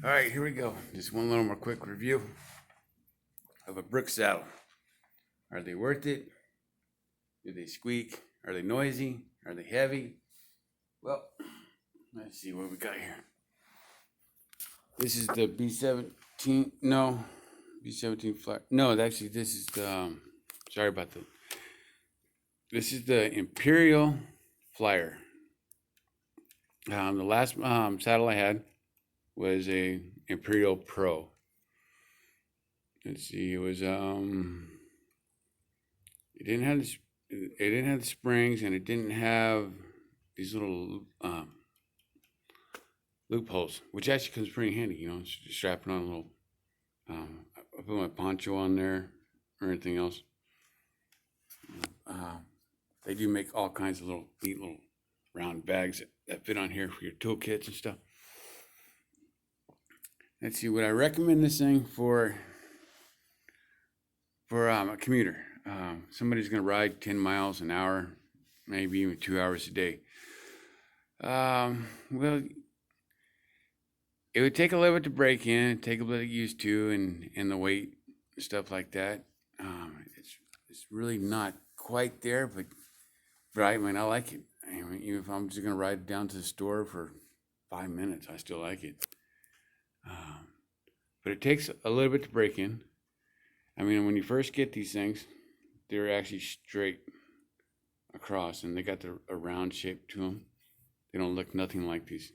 All right, here we go. Just one little more quick review of a brick saddle. Are they worth it? Do they squeak? Are they noisy? Are they heavy? Well, let's see what we got here. This is the B17. No, B17 Flyer. No, actually, this is the. Sorry about that. This is the Imperial Flyer. The last saddle I had was a Imperial Pro. Let's see, it was it didn't have the springs, and it didn't have these little loopholes, which actually comes pretty handy. Just strapping on a little. I put my poncho on there or anything else. They do make all kinds of neat little round bags that fit on here for your toolkits and stuff. Let's see, would I recommend this thing for a commuter? Somebody's going to ride 10 miles an hour, maybe even 2 hours a day. Well, it would take a little bit to break in, take a little bit used to, and the weight and stuff like that. It's really not quite there, but I mean, I like it. I mean, even if I'm just going to ride down to the store for 5 minutes, I still like it. But it takes a little bit to break in. I mean, when you first get these things, they're actually straight across, and they got a round shape to them. They don't look nothing like these.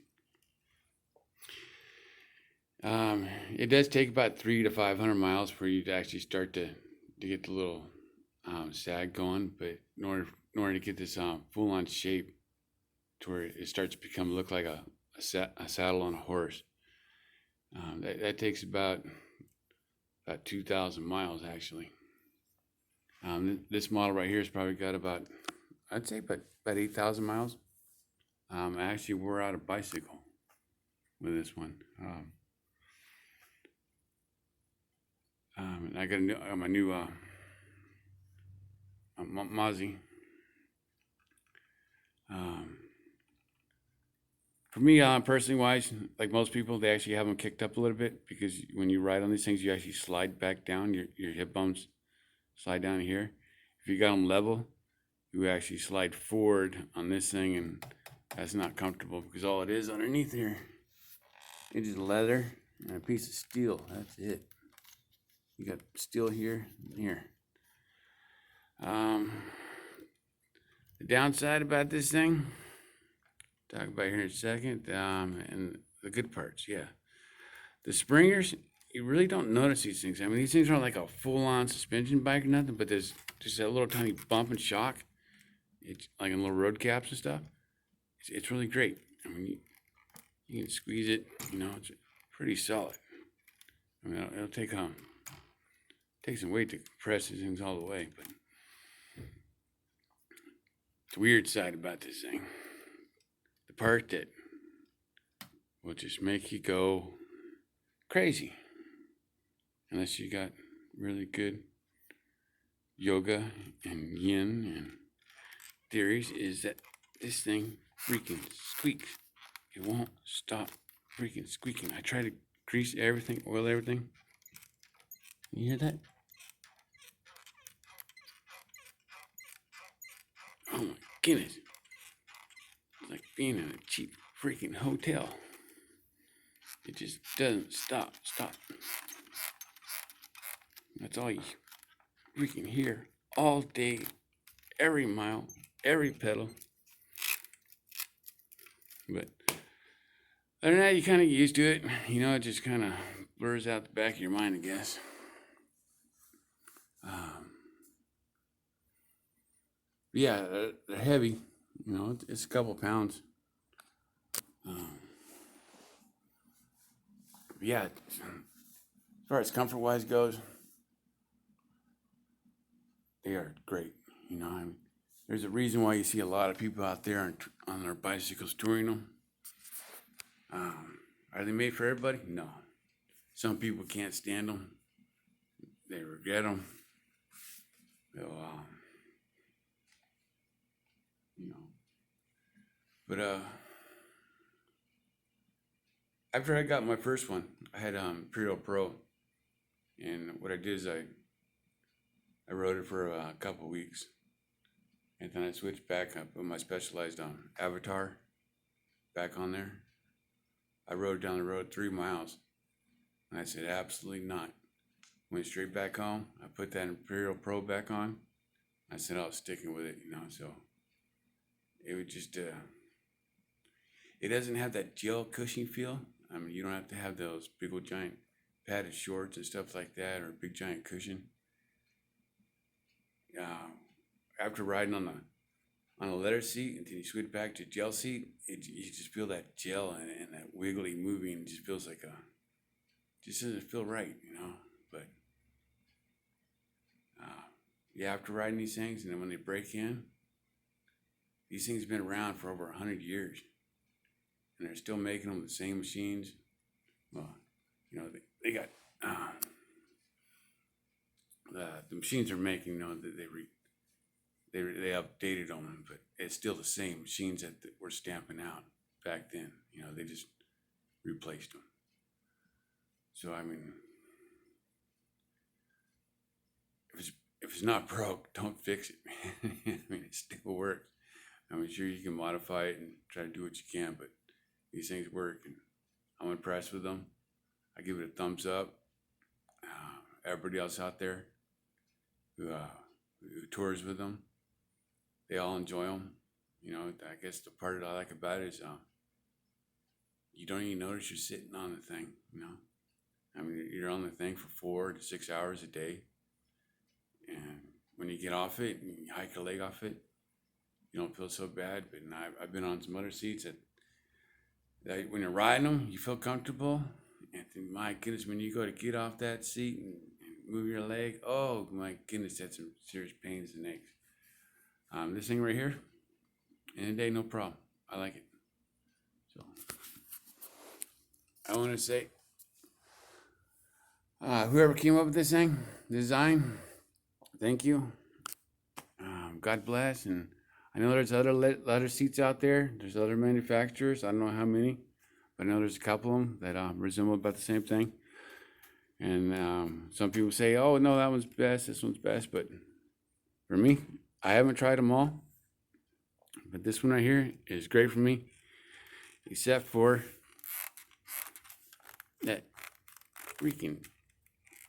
It does take about 300 to 500 miles for you to actually start to get the little sag going. But in order to get this full-on shape to where it starts to look like a saddle on a horse, that takes about 2,000 miles actually. This model right here has probably got I'd say about 8,000 miles. I actually wore out a bicycle with this one. And I got my new Mozzie. For me, personally wise, like most people, they actually have them kicked up a little bit, because when you ride on these things, you actually slide back down. Your hip bones slide down here. If you got them level, you actually slide forward on this thing, and that's not comfortable, because all it is underneath here, it is leather and a piece of steel. That's it. You got steel here and here. The downside about this thing, talk about here in a second, and the good parts, yeah. The springers, you really don't notice these things. I mean, these things aren't like a full-on suspension bike or nothing, but there's just that little tiny bump and shock. It's like in little road caps and stuff. It's really great. I mean, you can squeeze it. It's pretty solid. I mean, it'll take some weight to compress these things all the way, but the weird side about this thing, the part that will just make you go crazy, unless you got really good yoga and yin and theories, is that this thing freaking squeaks. It won't stop freaking squeaking. I try to grease everything, oil everything. You hear that? Oh my goodness. It's like being in a cheap freaking hotel. It just doesn't stop. That's all you freaking hear all day, every mile, every pedal. But other than that, you kind of get used to it. It just kind of blurs out the back of your mind, I guess. Yeah, they're heavy. It's a couple pounds. Yeah, as far as comfort-wise goes, they are great. There's a reason why you see a lot of people out there on their bicycles touring them. Are they made for everybody? No. Some people can't stand them. They regret them. They'll, but after I got my first one, I had Imperial Pro, and what I did is I rode it for a couple weeks, and then I switched back. I put my Specialized Avatar back on there. I rode down the road 3 miles, and I said absolutely not. Went straight back home. I put that Imperial Pro back on. I said I was sticking with it, you know. So it would just it doesn't have that gel cushion feel. I mean, you don't have to have those big old giant padded shorts and stuff like that, or a big giant cushion. After riding on a leather seat, and then you switch back to gel seat, you just feel that gel and that wiggly moving. It just feels like just doesn't feel right, you know. But yeah, after riding these things, and then when they break in, these things have been around for over 100 years, and they're still making them with the same machines. Well, you know, they got the machines are making, you know, they updated them, but it's still the same machines that were stamping out back then. You know, they just replaced them. So I mean, if it's not broke, don't fix it. I mean, it still works. I mean, sure, you can modify it and try to do what you can, but these things work, and I'm impressed with them. I give it a thumbs up. Everybody else out there who tours with them, they all enjoy them. You know, I guess the part that I like about it is you don't even notice you're sitting on the thing, you know. I mean, you're on the thing for 4 to 6 hours a day, and when you get off it and you hike a leg off it, you don't feel so bad. But I've been on some other seats that when you're riding them, you feel comfortable, and then, my goodness, when you go to get off that seat and move your leg, oh my goodness, that's some serious pains in the neck. This thing right here, any day, no problem. I like it. So I want to say, whoever came up with this design, thank you. God bless. And I know there's other leather seats out there. There's other manufacturers. I don't know how many, but I know there's a couple of them that resemble about the same thing. And some people say, oh, no, that one's best, this one's best. But for me, I haven't tried them all. But this one right here is great for me, except for that freaking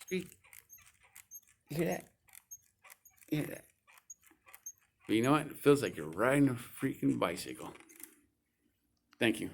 squeak. You hear that? You hear that? But you know what? It feels like you're riding a freaking bicycle. Thank you.